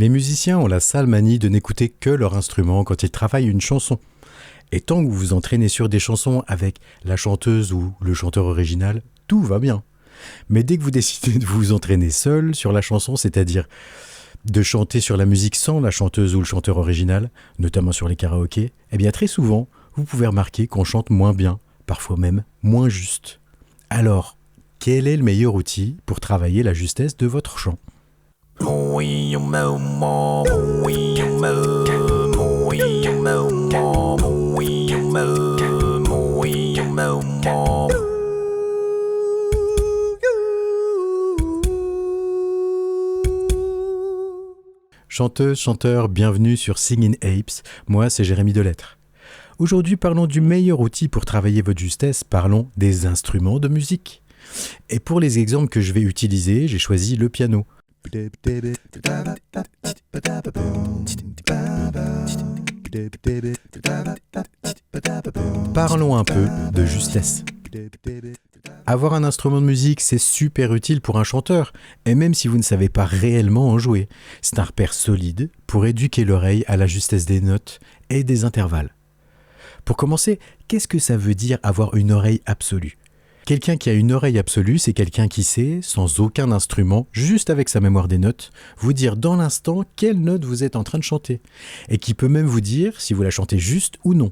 Les musiciens ont la sale manie de n'écouter que leur instrument quand ils travaillent une chanson. Et tant que vous vous entraînez sur des chansons avec la chanteuse ou le chanteur original, tout va bien. Mais dès que vous décidez de vous entraîner seul sur la chanson, c'est-à-dire de chanter sur la musique sans la chanteuse ou le chanteur original, notamment sur les karaokés, eh bien très souvent, vous pouvez remarquer qu'on chante moins bien, parfois même moins juste. Alors, quel est le meilleur outil pour travailler la justesse de votre chant ? Chanteuse, chanteur, bienvenue sur Singing Apes, moi c'est Jérémy Delettre. Aujourd'hui parlons du meilleur outil pour travailler votre justesse, parlons des instruments de musique. Et pour les exemples que je vais utiliser, j'ai choisi le piano. Parlons un peu de justesse. Avoir un instrument de musique, c'est super utile pour un chanteur, et même si vous ne savez pas réellement en jouer, c'est un repère solide pour éduquer l'oreille à la justesse des notes et des intervalles. Pour commencer, qu'est-ce que ça veut dire avoir une oreille absolue ? Quelqu'un qui a une oreille absolue, c'est quelqu'un qui sait, sans aucun instrument, juste avec sa mémoire des notes, vous dire dans l'instant quelle note vous êtes en train de chanter, et qui peut même vous dire si vous la chantez juste ou non.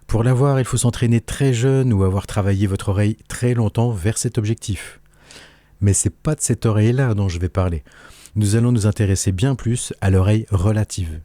Pour l'avoir, il faut s'entraîner très jeune ou avoir travaillé votre oreille très longtemps vers cet objectif. Mais c'est pas de cette oreille-là dont je vais parler. Nous allons nous intéresser bien plus à l'oreille relative.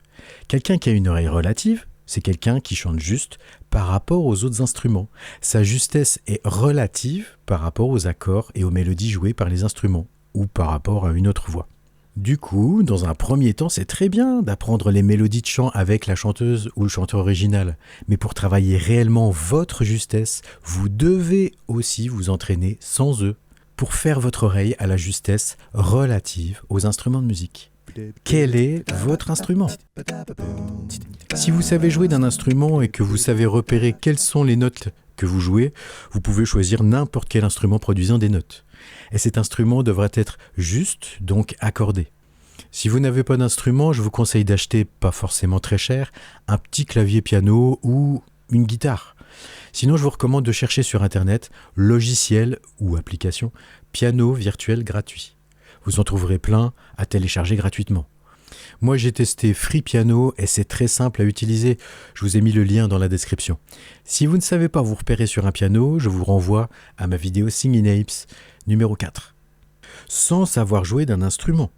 Quelqu'un qui a une oreille relative, c'est quelqu'un qui chante juste par rapport aux autres instruments. Sa justesse est relative par rapport aux accords et aux mélodies jouées par les instruments, ou par rapport à une autre voix. Du coup, dans un premier temps, c'est très bien d'apprendre les mélodies de chant avec la chanteuse ou le chanteur original. Mais pour travailler réellement votre justesse, vous devez aussi vous entraîner sans eux pour faire votre oreille à la justesse relative aux instruments de musique. Quel est votre instrument ? Si vous savez jouer d'un instrument et que vous savez repérer quelles sont les notes que vous jouez, vous pouvez choisir n'importe quel instrument produisant des notes. Et cet instrument devrait être juste, donc accordé. Si vous n'avez pas d'instrument, je vous conseille d'acheter, pas forcément très cher, un petit clavier piano ou une guitare. Sinon, je vous recommande de chercher sur Internet logiciel ou application piano virtuel gratuit. Vous en trouverez plein à télécharger gratuitement. Moi, j'ai testé Free Piano et c'est très simple à utiliser. Je vous ai mis le lien dans la description. Si vous ne savez pas vous repérer sur un piano, je vous renvoie à ma vidéo Singing Apes numéro 4. Sans savoir jouer d'un instrument.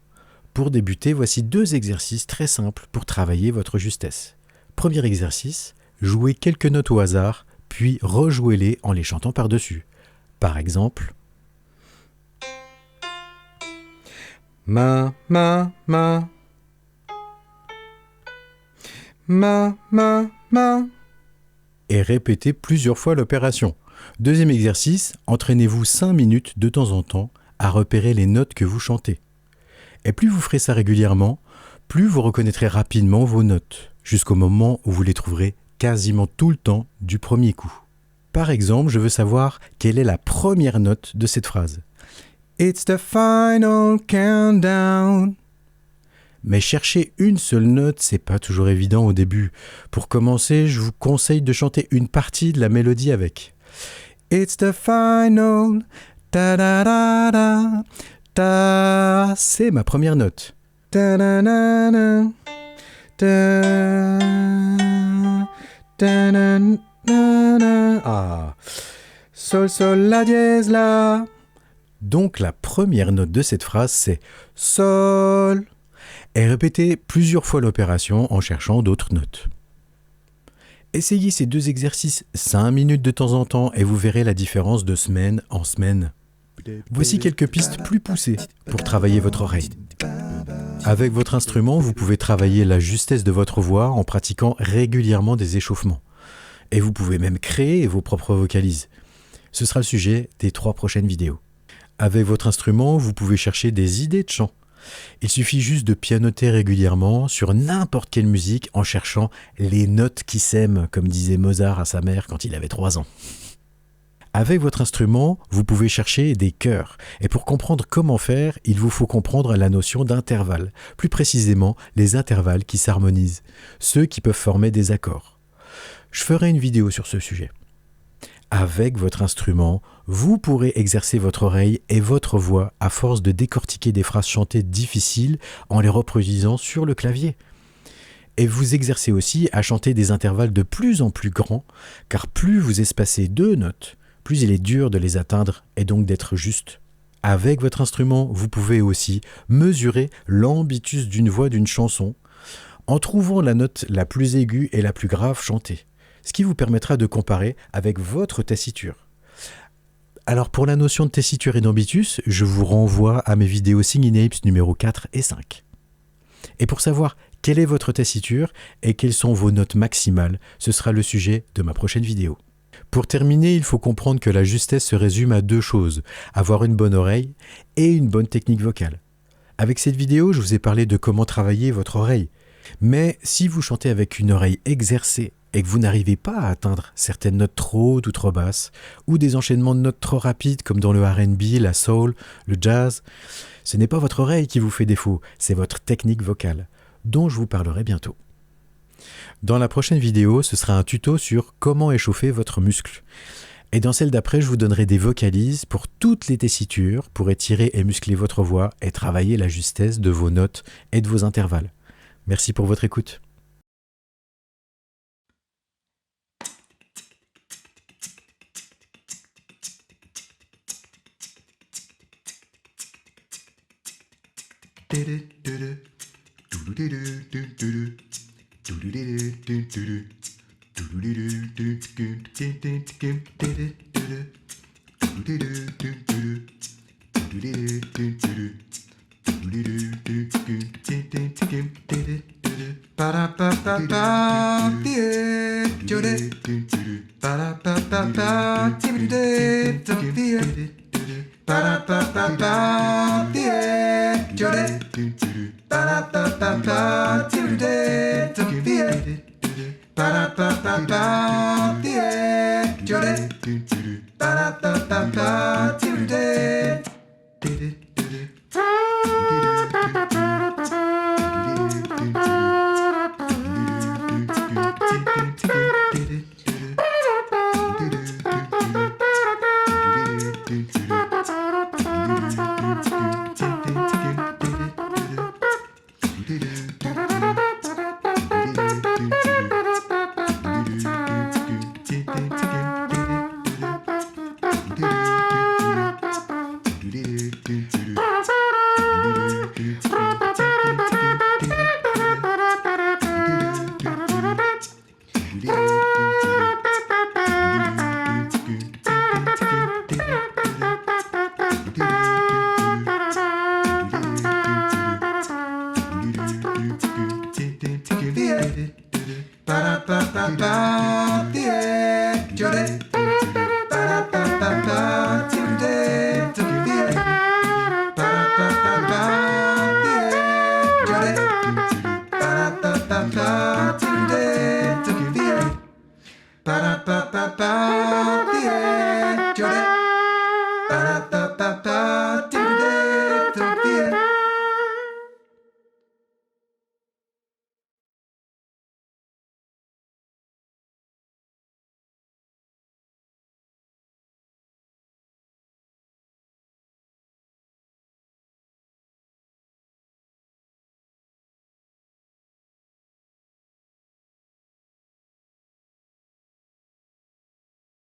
Pour débuter, voici 2 exercices très simples pour travailler votre justesse. Premier exercice, jouez quelques notes au hasard, puis rejouez-les en les chantant par-dessus. Par exemple, ma, ma, ma. Ma, ma, ma. Et répétez plusieurs fois l'opération. Deuxième exercice, entraînez-vous 5 minutes de temps en temps à repérer les notes que vous chantez. Et plus vous ferez ça régulièrement, plus vous reconnaîtrez rapidement vos notes, jusqu'au moment où vous les trouverez quasiment tout le temps du premier coup. Par exemple, je veux savoir quelle est la première note de cette phrase. It's the final countdown. Mais chercher une seule note, c'est pas toujours évident au début. Pour commencer, je vous conseille de chanter une partie de la mélodie avec. It's the final, ta da da da, ta. C'est ma première note. Ta da da da, ta, ta da da da. Ah. Sol sol la dièse la. Donc la première note de cette phrase, c'est sol. Et répétez plusieurs fois l'opération en cherchant d'autres notes. Essayez ces 2 exercices 5 minutes de temps en temps et vous verrez la différence de semaine en semaine. Voici quelques pistes plus poussées pour travailler votre oreille. Avec votre instrument, vous pouvez travailler la justesse de votre voix en pratiquant régulièrement des échauffements. Et vous pouvez même créer vos propres vocalises. Ce sera le sujet des 3 prochaines vidéos. Avec votre instrument, vous pouvez chercher des idées de chant. Il suffit juste de pianoter régulièrement sur n'importe quelle musique en cherchant les notes qui s'aiment, comme disait Mozart à sa mère quand il avait 3 ans. Avec votre instrument, vous pouvez chercher des chœurs. Et pour comprendre comment faire, il vous faut comprendre la notion d'intervalle. Plus précisément, les intervalles qui s'harmonisent, ceux qui peuvent former des accords. Je ferai une vidéo sur ce sujet. Avec votre instrument, vous pourrez exercer votre oreille et votre voix à force de décortiquer des phrases chantées difficiles en les reproduisant sur le clavier. Et vous exercez aussi à chanter des intervalles de plus en plus grands, car plus vous espacez 2 notes, plus il est dur de les atteindre et donc d'être juste. Avec votre instrument, vous pouvez aussi mesurer l'ambitus d'une voix d'une chanson en trouvant la note la plus aiguë et la plus grave chantée, ce qui vous permettra de comparer avec votre tessiture. Alors pour la notion de tessiture et d'ambitus, je vous renvoie à mes vidéos Singing Apes numéro 4 et 5. Et pour savoir quelle est votre tessiture et quelles sont vos notes maximales, ce sera le sujet de ma prochaine vidéo. Pour terminer, il faut comprendre que la justesse se résume à 2 choses, avoir une bonne oreille et une bonne technique vocale. Avec cette vidéo, je vous ai parlé de comment travailler votre oreille. Mais si vous chantez avec une oreille exercée et que vous n'arrivez pas à atteindre certaines notes trop hautes ou trop basses, ou des enchaînements de notes trop rapides comme dans le R&B, la soul, le jazz, ce n'est pas votre oreille qui vous fait défaut, c'est votre technique vocale, dont je vous parlerai bientôt. Dans la prochaine vidéo, ce sera un tuto sur comment échauffer votre muscle. Et dans celle d'après, je vous donnerai des vocalises pour toutes les tessitures pour étirer et muscler votre voix et travailler la justesse de vos notes et de vos intervalles. Merci pour votre écoute. Ba-da-ba-ba-ba